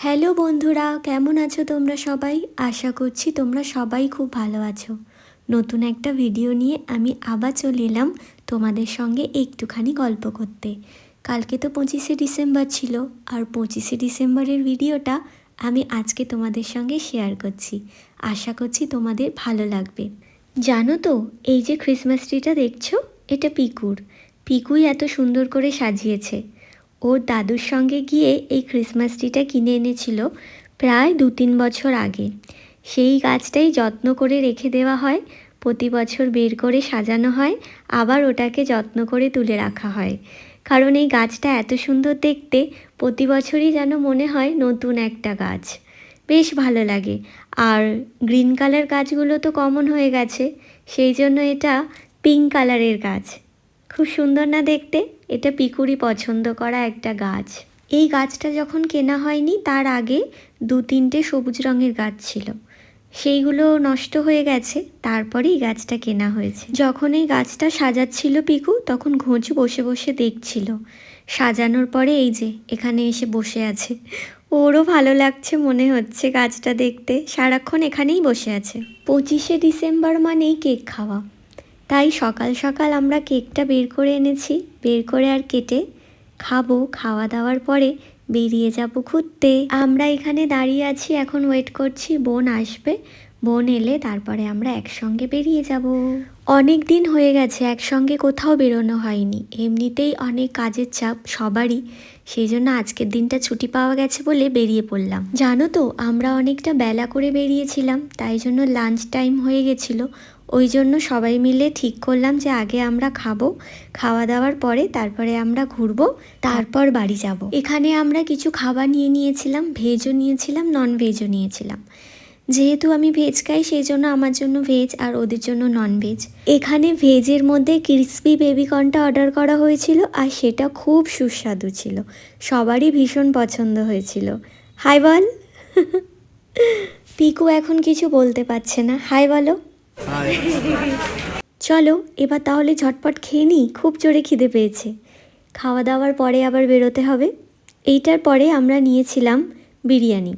Hello বন্ধুরা, কেমন আছো তোমরা সবাই? আশা করছি তোমরা সবাই খুব ভালো আছো। নতুন একটা ভিডিও নিয়ে আমি আবার চলে এলাম তোমাদের সঙ্গে একটুখানি গল্প করতে। কালকে তো 25শে ডিসেম্বর ছিল, আর 25শে ডিসেম্বরের ভিডিওটা আমি আজকে তোমাদের সঙ্গে শেয়ার করছি। আশা করছি তোমাদের ভালো লাগবে। জানো তো, এই যে ক্রিসমাস ট্রিটা দেখছো, এটা পিকুই এত সুন্দর করে সাজিয়েছে। ওর দাদুর সঙ্গে গিয়ে এই ক্রিসমাস ট্রিটা কিনে এনেছিল প্রায় 2-3 বছর আগে। সেই গাছটাই যত্ন করে রেখে দেওয়া হয়, প্রতি বছর বের করে সাজানো হয়, আবার ওটাকে যত্ন করে তুলে রাখা হয়। কারণ এই গাছটা এত সুন্দর দেখতে, প্রতি বছরই যেন মনে হয় নতুন একটা গাছ। বেশ ভালো লাগে। আর গ্রিন কালার গাছগুলো তো কমন হয়ে গেছে, সেই জন্য এটা পিঙ্ক কালারের গাছ। খুব সুন্দর না দেখতে? এটা পিকুরই পছন্দ করা একটা গাছ। এই গাছটা যখন কেনা হয়নি তার আগে 2-3টে সবুজ রঙের গাছ ছিল, সেইগুলো নষ্ট হয়ে গেছে, তারপরেই গাছটা কেনা হয়েছে। যখন এই গাছটা সাজাচ্ছিল পিকু, তখন ঘোঁচ বসে বসে দেখছিল। সাজানোর পরে এই যে এখানে এসে বসে আছে। ওরও ভালো লাগছে মনে হচ্ছে গাছটা দেখতে, সারাক্ষণ এখানেই বসে আছে। 25শে ডিসেম্বর মানেই কেক খাওয়া, তাই সকাল সকাল আমরা কেকটা বের করে এনেছি, বের করে আর কেটে খাবো। খাওয়া দাওয়ার পরে বেরিয়ে যাব ঘুরতে। আমরা এখানে দাঁড়িয়ে আছি, এখন ওয়েট করছি বোন আসবে। বোন এলে তারপরে আমরা একসঙ্গে বেরিয়ে যাব। অনেক দিন হয়ে গেছে একসঙ্গে কোথাও বেরোনো হয়নি, এমনিতেই অনেক কাজের চাপ সবারই, সেই জন্য আজকের দিনটা ছুটি পাওয়া গেছে বলে বেরিয়ে পড়লাম। জানো তো, আমরা অনেকটা বেলা করে বেরিয়েছিলাম, তাই জন্য লাঞ্চ টাইম হয়ে গেছিলো। ওই জন্য সবাই মিলে ঠিক করলাম যে আগে আমরা খাবো, খাওয়া দাওয়ার পরে তারপরে আমরা ঘুরবো, তারপর বাড়ি যাব। এখানে আমরা কিছু খাবার নিয়ে নিয়েছিলাম, ভেজও নিয়েছিলাম, নন ভেজও নিয়েছিলাম। যেহেতু আমি ভেজ খাই, সেই জন্য আমার জন্য ভেজ আর ওদের জন্য নন ভেজ। এখানে ভেজের মধ্যে ক্রিসপি বেবিকর্নটা অর্ডার করা হয়েছিল, আর সেটা খুব সুস্বাদু ছিল, সবারই ভীষণ পছন্দ হয়েছিল। হাই বল। পিকু এখন কিছু বলতে পারছে না, হাই বলো। চলো এবার তাহলে ঝটপট খেয়ে নিই, খুব জোরে খিদে পেয়েছে। খাওয়া দাওয়ার পরে আবার বেরোতে হবে। এইটার পরে আমরা নিয়েছিলাম বিরিয়ানি,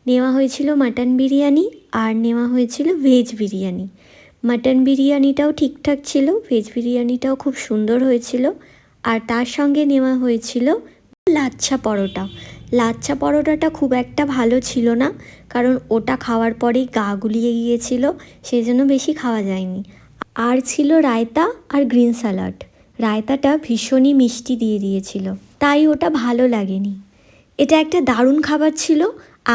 নেওয়া হয়েছিল মাটন বিরিয়ানি, আর নেওয়া হয়েছিল ভেজ বিরিয়ানি। মাটন বিরিয়ানিটাও ঠিকঠাক ছিল, ভেজ বিরিয়ানিটাও খুব সুন্দর হয়েছিল। আর তার সঙ্গে নেওয়া হয়েছিল লাচ্ছা পরোটা। লাচ্ছা পরোটাটা খুব একটা ভালো ছিল না, কারণ ওটা খাওয়ার পরেই গা গুলিয়ে গিয়েছিল, সেই জন্য বেশি খাওয়া যায়নি। আর ছিল রায়তা আর গ্রিন স্যালাড। রায়তাটা ভীষণই মিষ্টি দিয়ে দিয়েছিল, তাই ওটা ভালো লাগেনি। এটা একটা দারুণ খাবার ছিল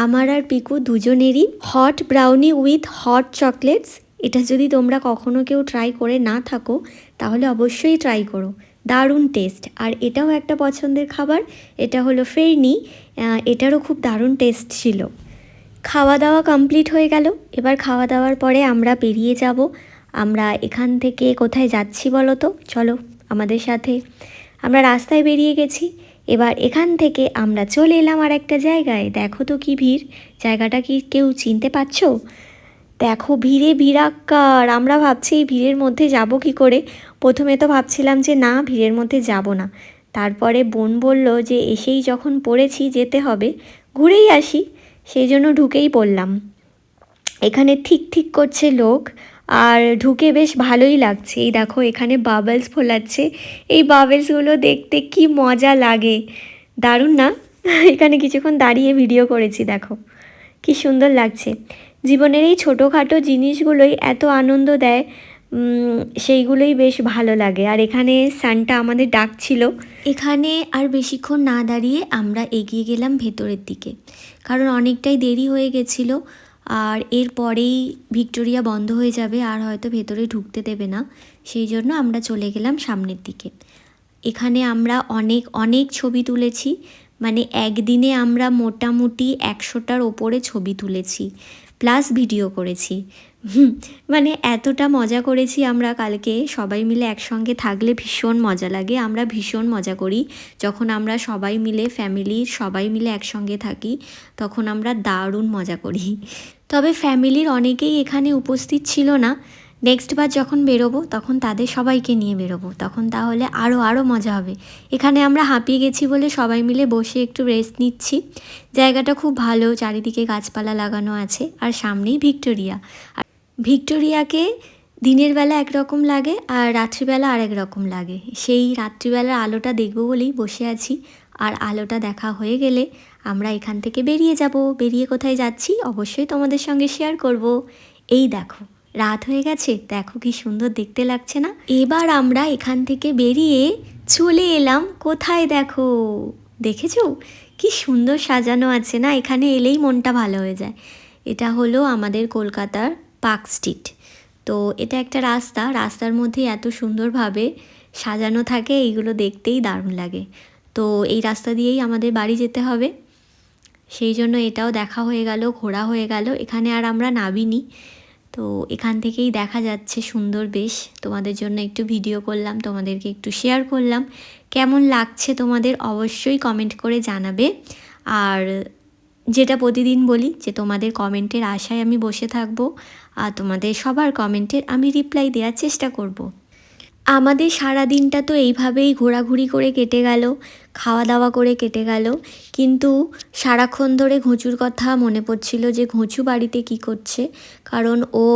আমার আর পিকু দুজনেরই। Hot brownie with hot chocolates, এটা যদি তোমরা কখনো কেউ ট্রাই করে না থাকো তাহলে অবশ্যই ট্রাই করো, দারুণ টেস্ট। আর এটাও একটা পছন্দের খাবার, এটা হলো ফেরনি, এটারও খুব দারুণ টেস্ট ছিল। খাওয়া দাওয়া কমপ্লিট হয়ে গেল, এবার খাওয়া দাওয়ার পরে আমরা বেরিয়ে যাব। আমরা এখান থেকে কোথায় যাচ্ছি বলো তো? চলো আমাদের সাথে। আমরা রাস্তায় বেরিয়ে গেছি, এবার এখান থেকে আমরা চলে এলাম আর একটা জায়গায়। দেখো তো কি ভিড়, জায়গাটা কি কেউ চিনতে পারছো? দেখো ভিড়ে ভিড়াক্কার। আমরা ভাবছি এই ভিড়ের মধ্যে যাব কি করে। প্রথমে তো ভাবছিলাম যে না, ভিড়ের মধ্যে যাব না, তারপরে বোন বলল যে এসেই যখন পড়েছি যেতে হবে, ঘুরেই আসি, সেই জন্য ঢুকেই পড়লাম। এখানে ঠিক ঠিক করছে লোক, আর ঢুকে বেশ ভালোই লাগছে। এই দেখো এখানে বাবলস ফোলাচ্ছে, এই বাবলসগুলো দেখতে কি মজা লাগে, দারুণ না? এখানে কিছুক্ষণ দাঁড়িয়ে ভিডিও করেছি, দেখো কি সুন্দর লাগছে। জীবনের এই ছোটোখাটো জিনিসগুলোই এত আনন্দ দেয়, সেইগুলোই বেশ ভালো লাগে। আর এখানে সানটা আমাদের ডাকছিল। এখানে আর বেশিক্ষণ না দাঁড়িয়ে আমরা এগিয়ে গেলাম ভেতরের দিকে, কারণ অনেকটাই দেরি হয়ে গেছিলো। আর এরপরেই ভিক্টোরিয়া বন্ধ হয়ে যাবে, আর হয়তো ভেতরে ঢুকতে দেবে না, সেই জন্য আমরা চলে গেলাম সামনের দিকে। এখানে আমরা অনেক অনেক ছবি তুলেছি, মানে একদিনে আমরা মোটামুটি 100টার ওপরে ছবি তুলেছি, প্লাস ভিডিও করেছি। মানে এতটা মজা করেছি আমরা কালকে, সবাই মিলে একসঙ্গে থাকলে ভীষণ মজা লাগে। আমরা ভীষণ মজা করি যখন আমরা সবাই মিলে, ফ্যামিলির সবাই মিলে একসঙ্গে থাকি, তখন আমরা দারুণ মজা করি। তবে ফ্যামিলির অনেকেই এখানে উপস্থিত ছিল না, নেক্সট বার যখন বেরোবো তখন তাদের সবাইকে নিয়ে বেরোবো, তখন তাহলে আরও মজা হবে। এখানে আমরা হাঁপিয়ে গেছি বলে সবাই মিলে বসে একটু রেস্ট নিচ্ছি। জায়গাটা খুব ভালো, চারিদিকে গাছপালা লাগানো আছে আর সামনেই ভিক্টোরিয়া। আর ভিক্টোরিয়াকে দিনের বেলা একরকম লাগে আর রাত্রিবেলা আরেক রকম লাগে। সেই রাত্রিবেলার আলোটা দেখব বলেই বসে আছি। আর আলোটা দেখা হয়ে গেলে আমরা এখান থেকে বেরিয়ে যাব। বেরিয়ে কোথায় যাচ্ছি অবশ্যই তোমাদের সঙ্গে শেয়ার করব। এই দেখো রাত হয়ে গেছে, দেখো কি সুন্দর দেখতে লাগছে না? এবার আমরা এখান থেকে বেরিয়ে চলে এলাম কোথায়, দেখো দেখেছো কি সুন্দর সাজানো আছে না? এখানে এলেই মনটা ভালো হয়ে যায়। এটা হলো আমাদের কলকাতার পার্ক স্ট্রিট। তো এটা একটা রাস্তার মধ্যে এত সুন্দরভাবে সাজানো থাকে, এইগুলো দেখতেই দারুণ লাগে। তো এই রাস্তা দিয়েই আমাদের বাড়ি যেতে হবে, সেই জন্য এটাও দেখা হয়ে গেল, ঘোরা হয়ে গেল। এখানে আর আমরা নামিনি, তো এখান থেকেই দেখা যাচ্ছে সুন্দর বেশ। তোমাদের জন্য একটু ভিডিও করলাম, তোমাদেরকে একটু শেয়ার করলাম। কেমন লাগছে তোমাদের অবশ্যই কমেন্ট করে জানাবে। আর যেটা প্রতিদিন বলি যে তোমাদের কমেন্টের আশায় আমি বসে থাকবো, আর তোমাদের সবার কমেন্টের আমি রিপ্লাই দেওয়ার চেষ্টা করব। আমাদের সারা দিনটা তো এইভাবেই ঘোরাঘুরি করে কেটে গেল, খাওয়া দাওয়া করে কেটে গেল। কিন্তু সারাক্ষণ ধরে ঘুঁচুর কথা মনে পড়ছিল যে ঘুঁচু বাড়িতে কি করছে, কারণ ও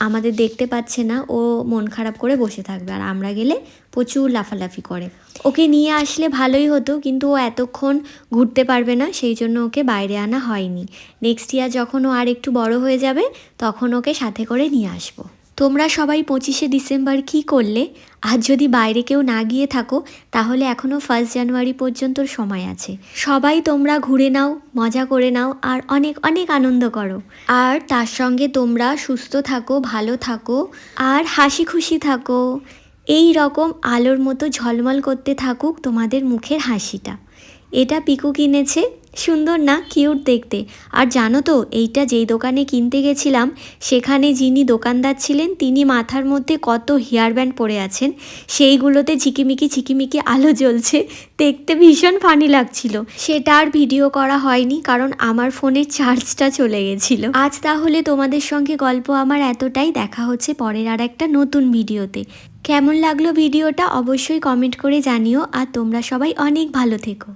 আমাদের দেখতে পাচ্ছে না, ও মন খারাপ করে বসে থাকবে। আর আমরা গেলে প্রচুর লাফালাফি করে। ওকে নিয়ে আসলে ভালোই হতো, কিন্তু ও এতক্ষণ ঘুরতে পারবে না, সেই জন্য ওকে বাইরে আনা হয়নি। নেক্সট ইয়ার যখন ও আর একটু বড় হয়ে যাবে তখন ওকে সাথে করে নিয়ে আসবো। তোমরা সবাই 25শে ডিসেম্বর কী করলে? আর যদি বাইরে কেউ না গিয়ে থাকো তাহলে এখনও 1 জানুয়ারি পর্যন্ত সময় আছে। সবাই তোমরা ঘুরে নাও, মজা করে নাও আর অনেক অনেক আনন্দ করো। আর তার সঙ্গে তোমরা সুস্থ থাকো, ভালো থাকো আর হাসি খুশি থাকো। এই রকম আলোর মতো ঝলমল করতে থাকুক তোমাদের মুখের হাসিটা। এটা পিকু কিনেছে, সুন্দর না, কিউট দেখতে। আর জানো তো এইটা যেই দোকানে কিনতে গেছিলাম সেখানে যিনি দোকানদার ছিলেন তিনি মাথার মধ্যে কত হেয়ার ব্যান্ড পরে আছেন, সেইগুলোতে ঝিকিমিকি আলো জ্বলছে, দেখতে ভীষণ ফানি লাগছিল। সেটা আর ভিডিও করা হয়নি কারণ আমার ফোনের চার্জটা চলে গেছিলো। আজ তাহলে তোমাদের সঙ্গে গল্প আমার এতটাই। দেখা হচ্ছে পরের আর একটা নতুন ভিডিওতে। কেমন লাগলো ভিডিওটা অবশ্যই কমেন্ট করে জানিও। আর তোমরা সবাই অনেক ভালো থেকো।